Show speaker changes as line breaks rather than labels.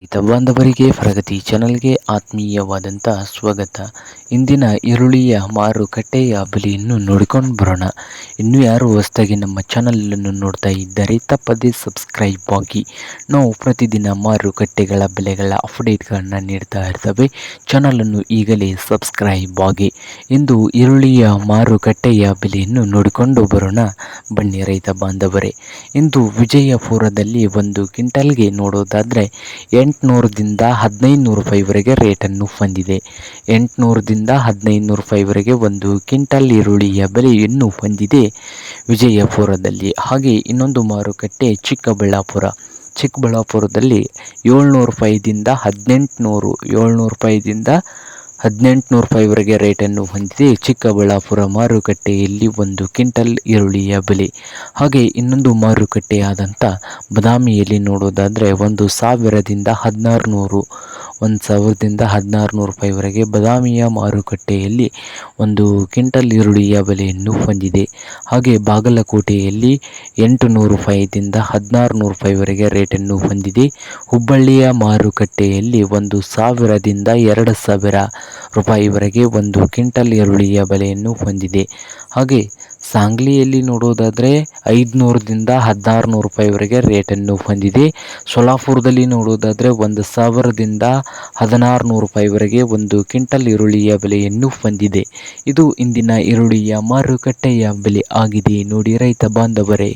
ರೈತ ಬಾಂಧವರಿಗೆ ಪ್ರಗತಿ ಚಾನಲ್ಗೆ ಆತ್ಮೀಯವಾದಂಥ ಸ್ವಾಗತ. ಇಂದಿನ ಈರುಳ್ಳಿಯ ಮಾರುಕಟ್ಟೆಯ ಬೆಲೆಯನ್ನು ನೋಡಿಕೊಂಡು ಬರೋಣ. ಇನ್ನು ಯಾರು ಹೊಸದಾಗಿ ನಮ್ಮ ಚಾನಲನ್ನು ನೋಡ್ತಾ ಇದ್ದರೆ ತಪ್ಪದೇ ಸಬ್ಸ್ಕ್ರೈಬ್ ಆಗಿ. ನಾವು ಪ್ರತಿದಿನ ಮಾರುಕಟ್ಟೆಗಳ ಬೆಲೆಗಳ ಅಪ್ಡೇಟ್ಗಳನ್ನು ನೀಡ್ತಾ ಇರ್ತವೆ. ಚಾನಲನ್ನು ಈಗಲೇ ಸಬ್ಸ್ಕ್ರೈಬ್ ಆಗಿ. ಇಂದು ಈರುಳ್ಳಿಯ ಮಾರುಕಟ್ಟೆಯ ಬೆಲೆಯನ್ನು ನೋಡಿಕೊಂಡು ಬರೋಣ ಬನ್ನಿ ರೈತ ಬಾಂಧವರೇ. ಇಂದು ವಿಜಯಪುರದಲ್ಲಿ ಒಂದು ಕ್ವಿಂಟಲ್ಗೆ ನೋಡೋದಾದರೆ 800ದಿಂದ 1500 ರೂಪಾಯಿವರೆಗೆ ರೇಟನ್ನು ಹೊಂದಿದೆ. 800ದಿಂದ 1500 ರೂಪಾಯಿವರೆಗೆ ಒಂದು ಕ್ವಿಂಟಲ್ ಈರುಳ್ಳಿಯ ಬೆಲೆಯನ್ನು ಹೊಂದಿದೆ ವಿಜಯಪುರದಲ್ಲಿ. ಹಾಗೆ ಇನ್ನೊಂದು ಮಾರುಕಟ್ಟೆ ಚಿಕ್ಕಬಳ್ಳಾಪುರದಲ್ಲಿ 700 ರೂಪಾಯಿದಿಂದ 1800 ರೂಪಾಯಿವರೆಗೆ ರೇಟನ್ನು ಹೊಂದಿದೆ ಚಿಕ್ಕಬಳ್ಳಾಪುರ ಮಾರುಕಟ್ಟೆಯಲ್ಲಿ ಒಂದು ಕ್ವಿಂಟಲ್ ಈರುಳ್ಳಿಯ ಬೆಲೆ. ಹಾಗೆ ಇನ್ನೊಂದು ಮಾರುಕಟ್ಟೆಯಾದಂಥ ಬದಾಮಿಯಲ್ಲಿ ನೋಡೋದಾದರೆ 1000ದಿಂದ 1600 ರೂಪಾಯಿವರೆಗೆ ಬದಾಮಿಯ ಮಾರುಕಟ್ಟೆಯಲ್ಲಿ ಒಂದು ಕ್ವಿಂಟಲ್ ಈರುಳ್ಳಿಯ ಬೆಲೆಯನ್ನು ಹೊಂದಿದೆ. ಹಾಗೆ ಬಾಗಲಕೋಟೆಯಲ್ಲಿ 800 ರೂಪಾಯಿದಿಂದ 1600 ರೂಪಾಯಿವರೆಗೆ ರೇಟನ್ನು ಹೊಂದಿದೆ. ಹುಬ್ಬಳ್ಳಿಯ ಮಾರುಕಟ್ಟೆಯಲ್ಲಿ 1000ದಿಂದ 2000 ರೂಪಾಯಿವರೆಗೆ ಒಂದು ಕ್ವಿಂಟಲ್ ಈರುಳ್ಳಿಯ ಬೆಲೆಯನ್ನು ಹೊಂದಿದೆ. ಹಾಗೆ ಸಾಂಗ್ಲಿಯಲ್ಲಿ ನೋಡೋದಾದರೆ 500ದಿಂದ 1600 ರೂಪಾಯಿವರೆಗೆ ರೇಟನ್ನು ಹೊಂದಿದೆ. ಸೊಲ್ಲಾಪುರದಲ್ಲಿ ನೋಡೋದಾದರೆ 1000ದಿಂದ 1600 ರೂಪಾಯಿವರೆಗೆ ಒಂದು ಕ್ವಿಂಟಲ್ ಈರುಳ್ಳಿಯ ಬೆಲೆಯನ್ನು ಹೊಂದಿದೆ. ಇದು ಇಂದಿನ ಈರುಳ್ಳಿಯ ಮಾರುಕಟ್ಟೆಯ ಬೆಲೆ ಆಗಿದೆ ನೋಡಿ ರೈತ ಬಾಂಧವರೇ.